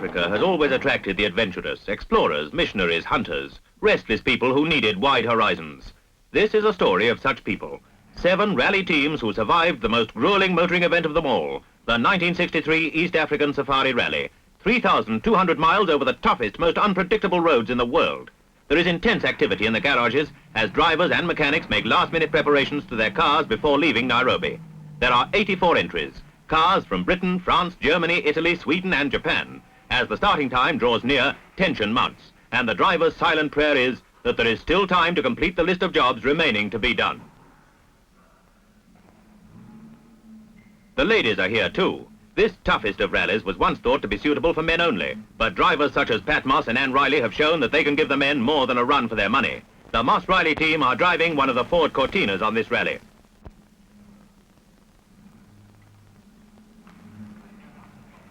Africa has always attracted the adventurous, explorers, missionaries, hunters, restless people who needed wide horizons. This is a story of such people. 7 rally teams who survived the most gruelling motoring event of them all, the 1963 East African Safari Rally. 3,200 miles over the toughest, most unpredictable roads in the world. There is intense activity in the garages as drivers and mechanics make last-minute preparations to their cars before leaving Nairobi. There are 84 entries. Cars from Britain, France, Germany, Italy, Sweden and Japan. As the starting time draws near, tension mounts, and the driver's silent prayer is that there is still time to complete the list of jobs remaining to be done. The ladies are here too. This toughest of rallies was once thought to be suitable for men only, but drivers such as Pat Moss and Ann Riley have shown that they can give the men more than a run for their money. The Moss-Riley team are driving one of the Ford Cortinas on this rally.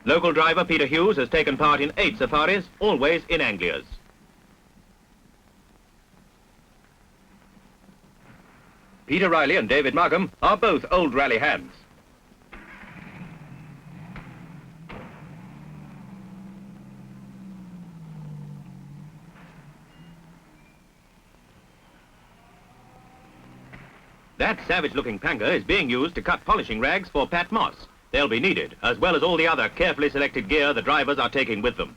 Local driver Peter Hughes has taken part in 8 safaris, always in Anglias. Peter Riley and David Markham are both old rally hands. That savage-looking panga is being used to cut polishing rags for Pat Moss. They'll be needed, as well as all the other carefully selected gear the drivers are taking with them.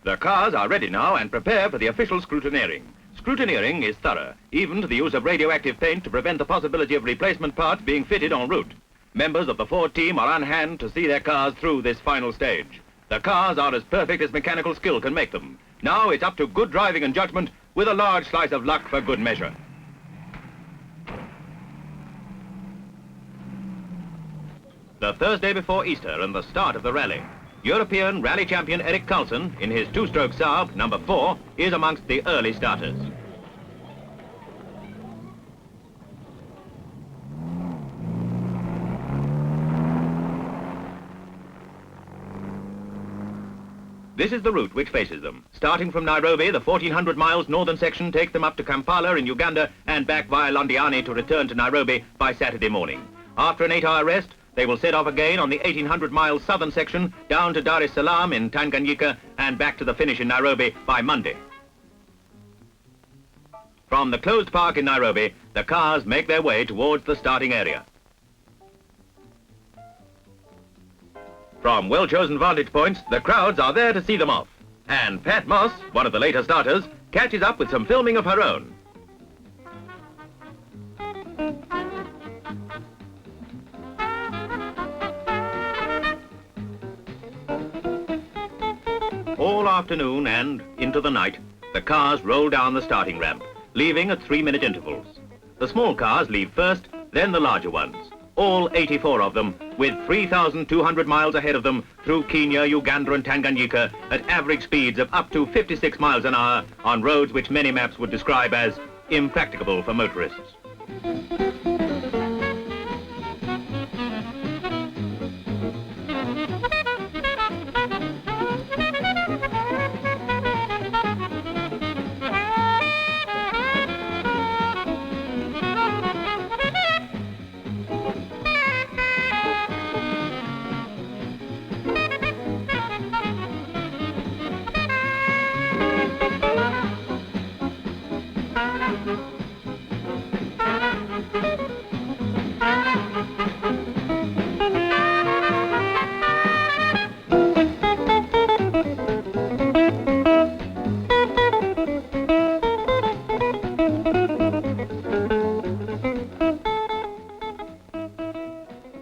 The cars are ready now and prepare for the official scrutineering. Scrutineering is thorough, even to the use of radioactive paint to prevent the possibility of replacement parts being fitted en route. Members of the Ford team are on hand to see their cars through this final stage. The cars are as perfect as mechanical skill can make them. Now it's up to good driving and judgment with a large slice of luck for good measure. The Thursday before Easter and the start of the rally. European rally champion Eric Carlsson, in his 2-stroke Saab, number 4, is amongst the early starters. This is the route which faces them. Starting from Nairobi, the 1,400 miles northern section takes them up to Kampala in Uganda and back via Londiani to return to Nairobi by Saturday morning. After an 8-hour rest, they will set off again on the 1,800 miles southern section down to Dar es Salaam in Tanganyika and back to the finish in Nairobi by Monday. From the closed park in Nairobi, the cars make their way towards the starting area. From well-chosen vantage points, the crowds are there to see them off. And Pat Moss, one of the later starters, catches up with some filming of her own. All afternoon and into the night, the cars roll down the starting ramp, leaving at 3-minute intervals. The small cars leave first, then the larger ones. All 84 of them, with 3,200 miles ahead of them through Kenya, Uganda and Tanganyika at average speeds of up to 56 miles an hour on roads which many maps would describe as impracticable for motorists.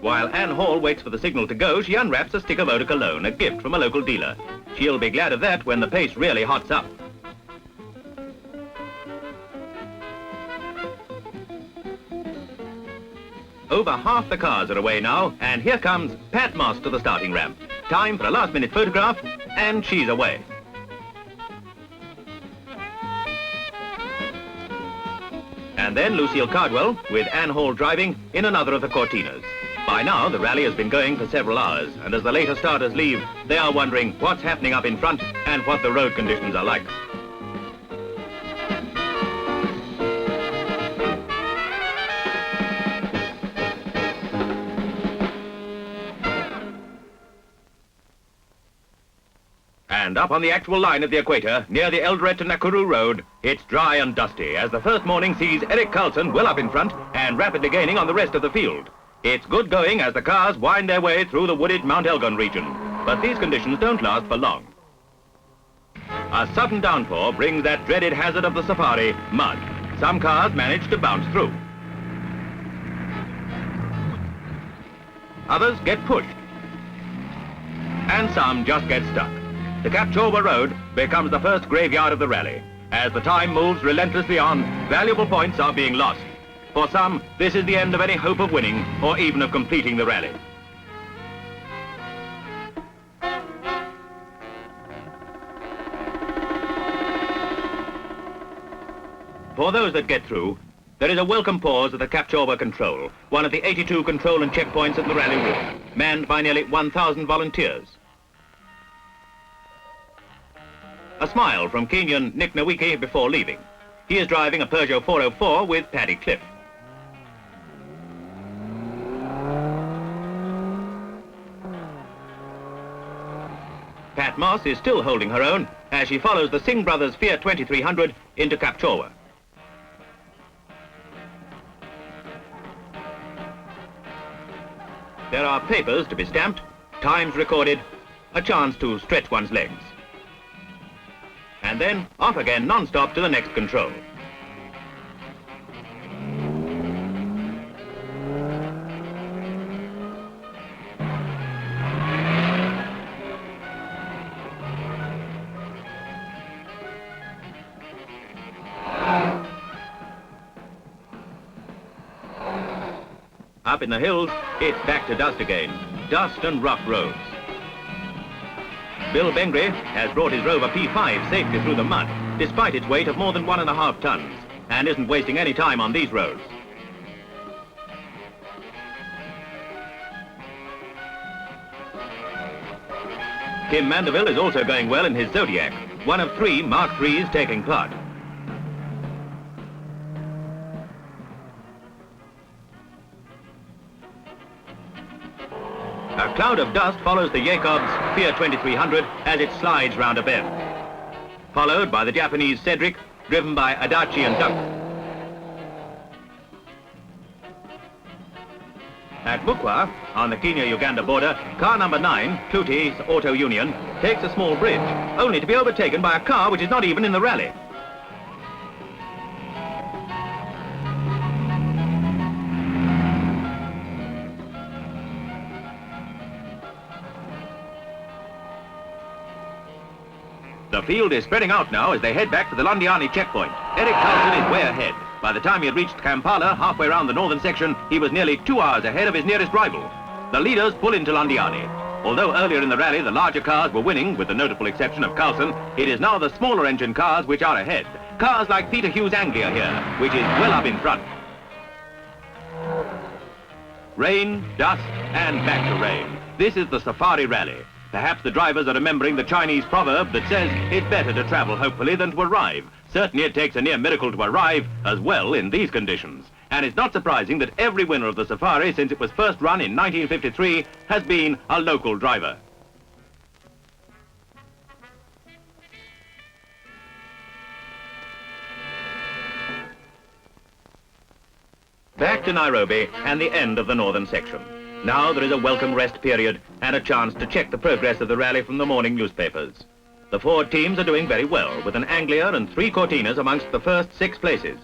While Ann Hall waits for the signal to go, she unwraps a stick of eau de cologne, a gift from a local dealer. She'll be glad of that when the pace really hots up. Over half the cars are away now, and here comes Pat Moss to the starting ramp. Time for a last-minute photograph, and she's away. And then Lucille Cardwell, with Ann Hall driving, in another of the Cortinas. By now, the rally has been going for several hours, and as the later starters leave, they are wondering what's happening up in front and what the road conditions are like. And up on the actual line of the equator, near the Eldoret to Nakuru road, it's dry and dusty, as the first morning sees Eric Carlsson well up in front and rapidly gaining on the rest of the field. It's good going as the cars wind their way through the wooded Mount Elgon region, but these conditions don't last for long. A sudden downpour brings that dreaded hazard of the safari, mud. Some cars manage to bounce through. Others get pushed. And some just get stuck. The Kapchorwa Road becomes the first graveyard of the rally. As the time moves relentlessly on, valuable points are being lost. For some, this is the end of any hope of winning or even of completing the rally. For those that get through, there is a welcome pause at the Kapchorwa Control, one of the 82 control and checkpoints at the rally route, manned by nearly 1,000 volunteers. A smile from Kenyan Nick Nowicki before leaving. He is driving a Peugeot 404 with Paddy Cliff. Pat Moss is still holding her own as she follows the Singh Brothers Fiat 2300 into Kapchorwa. There are papers to be stamped, times recorded, a chance to stretch one's legs. And then off again non-stop to the next control. Up in the hills, it's back to dust again. Dust and rough roads. Bill Bengry has brought his Rover P5 safely through the mud, despite its weight of more than 1.5 tons, and isn't wasting any time on these roads. Kim Mandeville is also going well in his Zodiac, one of 3 Mark III's taking part. A cloud of dust follows the Jacobs Fiat 2300 as it slides round a bend, followed by the Japanese Cedric, driven by Adachi and Dunk. At Mukwa, on the Kenya-Uganda border, car number 9, Cluti's Auto Union, takes a small bridge, only to be overtaken by a car which is not even in the rally. The field is spreading out now as they head back to the Londiani checkpoint. Eric Carlsson is way ahead. By the time he had reached Kampala, halfway around the northern section, he was nearly 2 hours ahead of his nearest rival. The leaders pull into Londiani. Although earlier in the rally the larger cars were winning, with the notable exception of Carlsson, it is now the smaller engine cars which are ahead. Cars like Peter Hughes' Anglia here, which is well up in front. Rain, dust, and back to rain. This is the safari rally. Perhaps the drivers are remembering the Chinese proverb that says it's better to travel hopefully than to arrive. Certainly it takes a near miracle to arrive as well in these conditions. And it's not surprising that every winner of the safari since it was first run in 1953 has been a local driver. Back to Nairobi and the end of the northern section. Now there is a welcome rest period and a chance to check the progress of the rally from the morning newspapers. The Ford teams are doing very well, with an Anglia and 3 Cortinas amongst the first 6 places.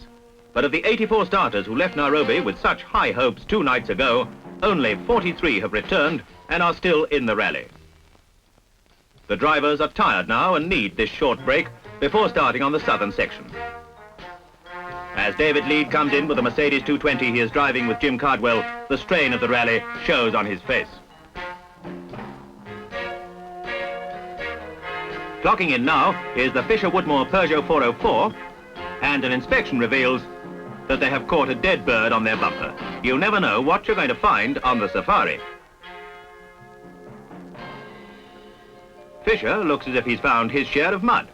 But of the 84 starters who left Nairobi with such high hopes 2 nights ago, only 43 have returned and are still in the rally. The drivers are tired now and need this short break before starting on the southern section. As David Lead comes in with the Mercedes 220 he is driving with Jim Cardwell, the strain of the rally shows on his face. Clocking in now is the Fisher-Woodmore Peugeot 404, and an inspection reveals that they have caught a dead bird on their bumper. You never know what you're going to find on the safari. Fisher looks as if he's found his share of mud.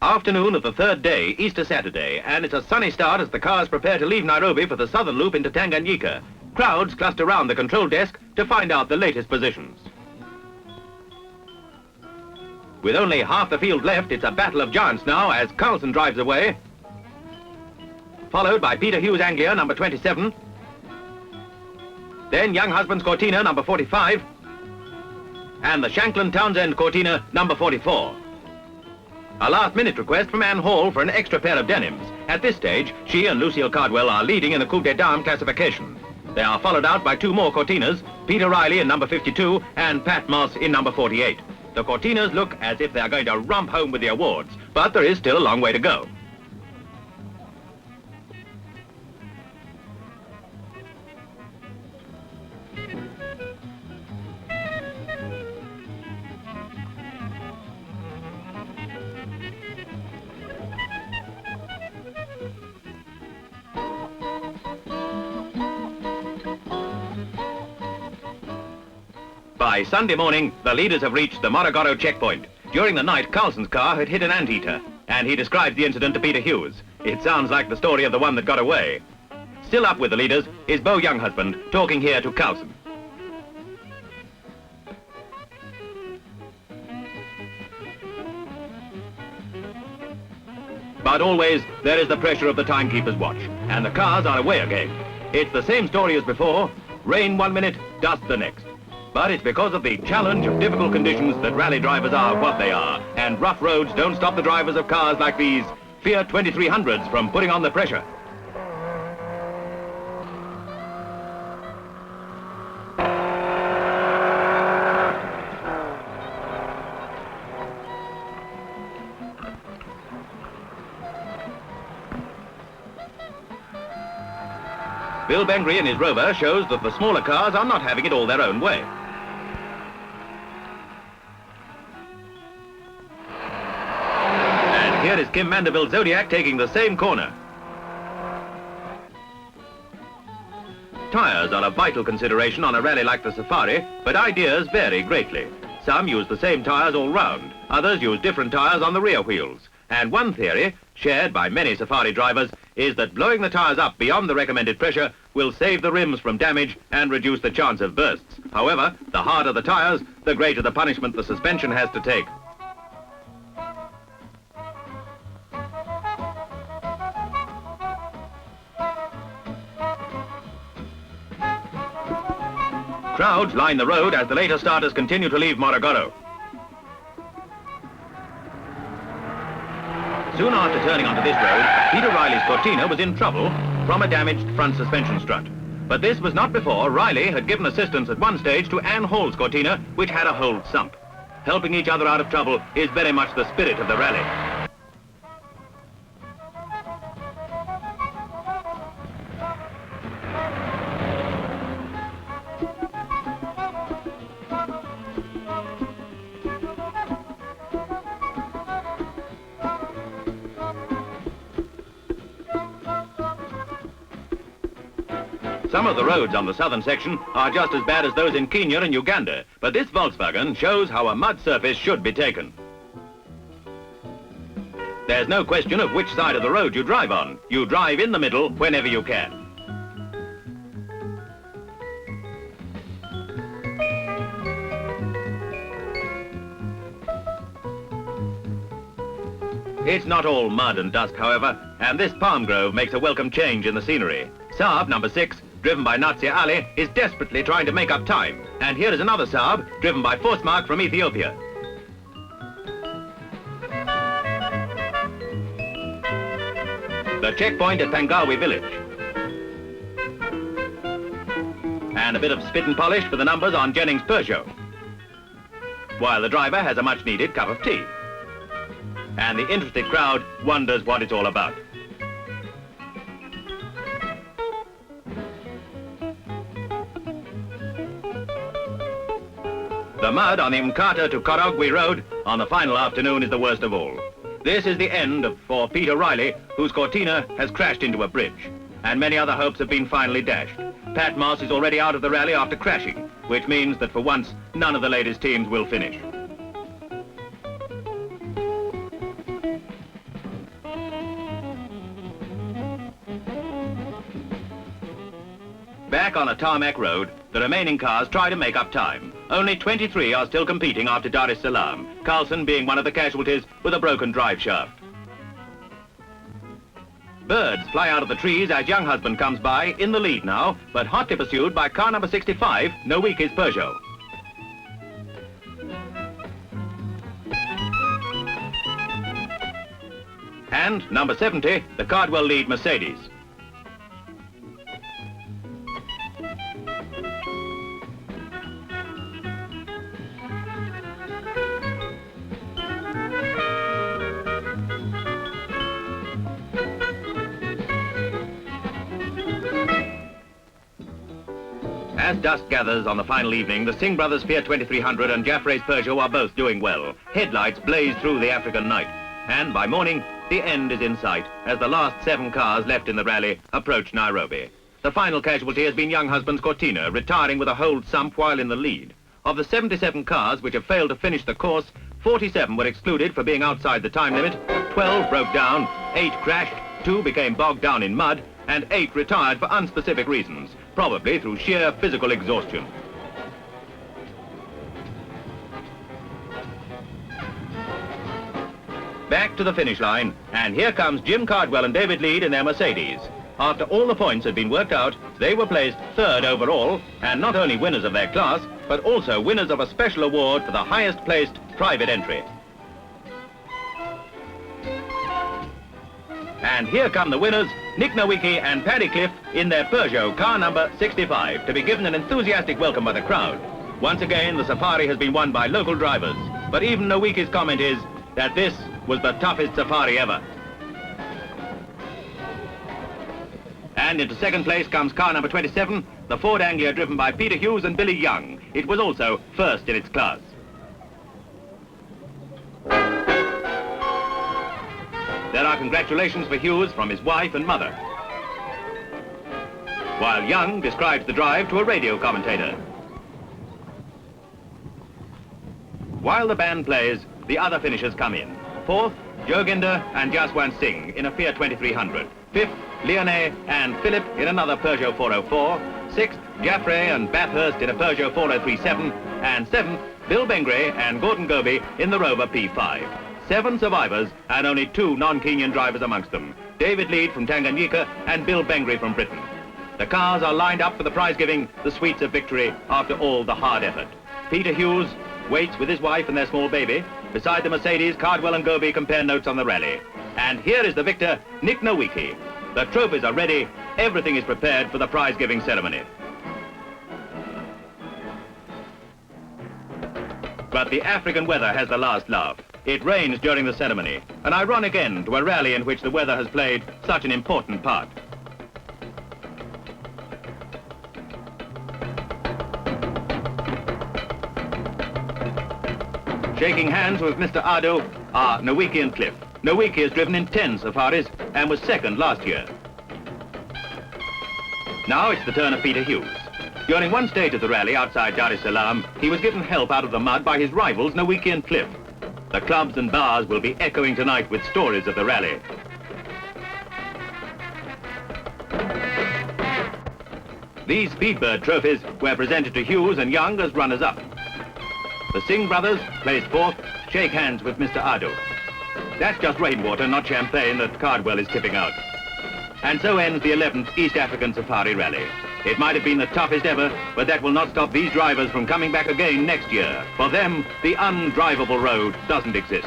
Afternoon of the third day, Easter Saturday, and it's a sunny start as the cars prepare to leave Nairobi for the southern loop into Tanganyika. Crowds cluster around the control desk to find out the latest positions. With only half the field left, it's a battle of giants now as Carlsson drives away, followed by Peter Hughes Anglia, number 27, then Young Husbands Cortina, number 45, and the Shanklin Townsend Cortina, number 44. A last-minute request from Anne Hall for an extra pair of denims. At this stage, she and Lucille Cardwell are leading in the Coupe des Dames classification. They are followed out by two more Cortinas, Peter Riley in number 52 and Pat Moss in number 48. The Cortinas look as if they are going to romp home with the awards, but there is still a long way to go. By Sunday morning, the leaders have reached the Morogoro checkpoint. During the night, Carlsson's car had hit an anteater, and he described the incident to Peter Hughes. It sounds like the story of the one that got away. Still up with the leaders is Beau Younghusband, talking here to Carlsson. But always, there is the pressure of the timekeeper's watch, and the cars are away again. It's the same story as before, rain one minute, dust the next. But it's because of the challenge of difficult conditions that rally drivers are what they are, and rough roads don't stop the drivers of cars like these Fiat 2300s from putting on the pressure. Bill Bengry in his Rover shows that the smaller cars are not having it all their own way. And here is Kim Mandeville's Zodiac taking the same corner. Tyres are a vital consideration on a rally like the Safari, but ideas vary greatly. Some use the same tyres all round, others use different tyres on the rear wheels. And one theory, shared by many Safari drivers, is that blowing the tyres up beyond the recommended pressure will save the rims from damage and reduce the chance of bursts. However, the harder the tyres, the greater the punishment the suspension has to take. Crowds line the road as the later starters continue to leave Morogoro. Soon after turning onto this road, Peter Riley's Cortina was in trouble from a damaged front suspension strut. But this was not before Riley had given assistance at one stage to Anne Hall's Cortina, which had a whole sump. Helping each other out of trouble is very much the spirit of the rally. Some of the roads on the southern section are just as bad as those in Kenya and Uganda, but this Volkswagen shows how a mud surface should be taken. There's no question of which side of the road you drive on. You drive in the middle whenever you can. It's not all mud and dust, however, and this palm grove makes a welcome change in the scenery. Saab number 6, driven by Natsir Ali, is desperately trying to make up time. And here is another Saab, driven by Forsmark from Ethiopia. The checkpoint at Pangawi village. And a bit of spit and polish for the numbers on Jennings' Peugeot. While the driver has a much-needed cup of tea. And the interested crowd wonders what it's all about. The mud on the Mkata to Korogwe Road on the final afternoon is the worst of all. This is the end for Peter Riley, whose Cortina has crashed into a bridge. And many other hopes have been finally dashed. Pat Moss is already out of the rally after crashing. which means that for once, none of the ladies' teams will finish. Back on a tarmac road, the remaining cars try to make up time. Only 23 are still competing after Dar es Salaam, Carlsson being one of the casualties with a broken drive shaft. Birds fly out of the trees as young husband comes by, in the lead now, but hotly pursued by car number 65, Nowicki's Peugeot. And number 70, the Cardwell lead Mercedes. As dusk gathers on the final evening, the Singh brothers' Fiat 2300 and Jaffray's Peugeot are both doing well. Headlights blaze through the African night. And by morning, the end is in sight as the last 7 cars left in the rally approach Nairobi. The final casualty has been young husband's Cortina, retiring with a hold sump while in the lead. Of the 77 cars which have failed to finish the course, 47 were excluded for being outside the time limit, 12 broke down, 8 crashed, 2 became bogged down in mud, and 8 retired for unspecific reasons, probably through sheer physical exhaustion. Back to the finish line, and here comes Jim Cardwell and David Lead in their Mercedes. After all the points had been worked out, they were placed 3rd overall, and not only winners of their class, but also winners of a special award for the highest placed private entry. And here come the winners, Nick Nowicki and Paddy Cliff in their Peugeot car number 65, to be given an enthusiastic welcome by the crowd. Once again, the safari has been won by local drivers, but even Nowicki's comment is that this was the toughest safari ever. And into second place comes car number 27, the Ford Anglia driven by Peter Hughes and Billy Young. It was also first in its class. There are congratulations for Hughes from his wife and mother, while Young describes the drive to a radio commentator. While the band plays, the other finishers come in. 4th, Joginder and Jaswant Singh in a Fiat 2300. 5th, Leonet and Philip in another Peugeot 404. 6th, Jaffray and Bathurst in a Peugeot 4037. And 7th, Bill Bengry and Gordon Goby in the Rover P5. 7 survivors and only 2 non-Kenyan drivers amongst them. David Lead from Tanganyika and Bill Bengry from Britain. The cars are lined up for the prize giving, the sweets of victory after all the hard effort. Peter Hughes waits with his wife and their small baby. Beside the Mercedes, Cardwell and Goby compare notes on the rally. And here is the victor, Nick Nowicki. The trophies are ready. Everything is prepared for the prize giving ceremony. But the African weather has the last laugh. It rains during the ceremony, an ironic end to a rally in which the weather has played such an important part. Shaking hands with Mr. Ado are Nowicki and Cliff. Nowicki has driven in 10 safaris and was 2nd last year. Now it's the turn of Peter Hughes. During one stage of the rally outside Dar es Salaam, he was given help out of the mud by his rivals Nowicki and Cliff. The clubs and bars will be echoing tonight with stories of the rally. These Speedbird trophies were presented to Hughes and Young as runners-up. The Singh brothers placed 4th, shake hands with Mr. Ado. That's just rainwater, not champagne, that Cardwell is tipping out. And so ends the 11th East African Safari Rally. It might have been the toughest ever, but that will not stop these drivers from coming back again next year. For them, the undrivable road doesn't exist.